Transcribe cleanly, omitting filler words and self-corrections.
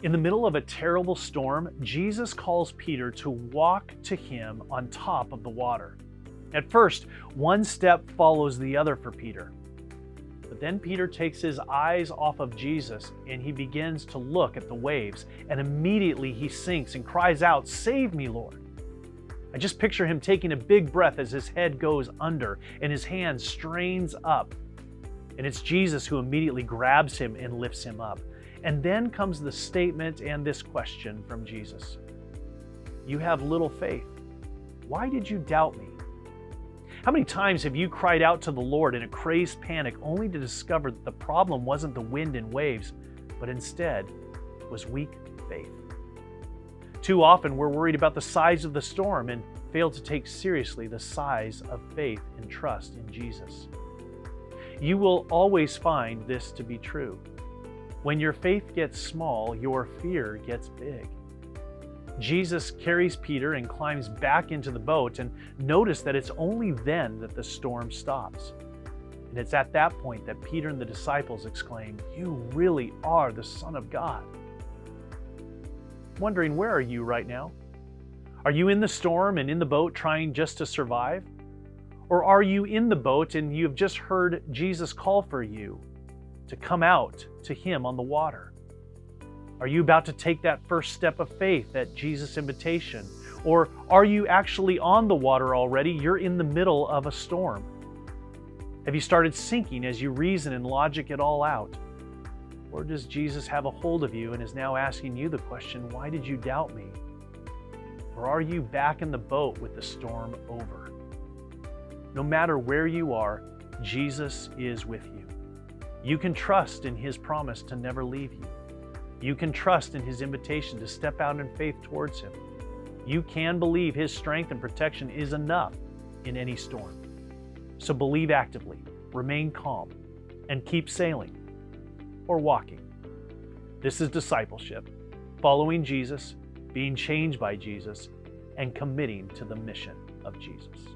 In the middle of a terrible storm, Jesus calls Peter to walk to him on top of the water. At first, one step follows the other for Peter. But then Peter takes his eyes off of Jesus and he begins to look at the waves, and immediately he sinks and cries out, "Save me, Lord." I just picture him taking a big breath as his head goes under and his hand strains up. And it's Jesus who immediately grabs him and lifts him up. And then comes the statement and this question from Jesus. "You have little faith. Why did you doubt me?" How many times have you cried out to the Lord in a crazed panic only to discover that the problem wasn't the wind and waves, but instead was weak faith? Too often we're worried about the size of the storm and fail to take seriously the size of faith and trust in Jesus. You will always find this to be true. When your faith gets small, your fear gets big. Jesus carries Peter and climbs back into the boat, and notice that it's only then that the storm stops. And it's at that point that Peter and the disciples exclaim, "You really are the Son of God." Wondering, where are you right now? Are you in the storm and in the boat trying just to survive? Or are you in the boat and you've just heard Jesus call for you to come out to him on the water? Are you about to take that first step of faith at Jesus' invitation? Or are you actually on the water already? You're in the middle of a storm. Have you started sinking as you reason and logic it all out? Or does Jesus have a hold of you and is now asking you the question, "Why did you doubt me?" Or are you back in the boat with the storm over? No matter where you are, Jesus is with you. You can trust in his promise to never leave you. You can trust in his invitation to step out in faith towards him. You can believe his strength and protection is enough in any storm. So believe actively, remain calm, and keep sailing or walking. This is discipleship, following Jesus, being changed by Jesus, and committing to the mission of Jesus.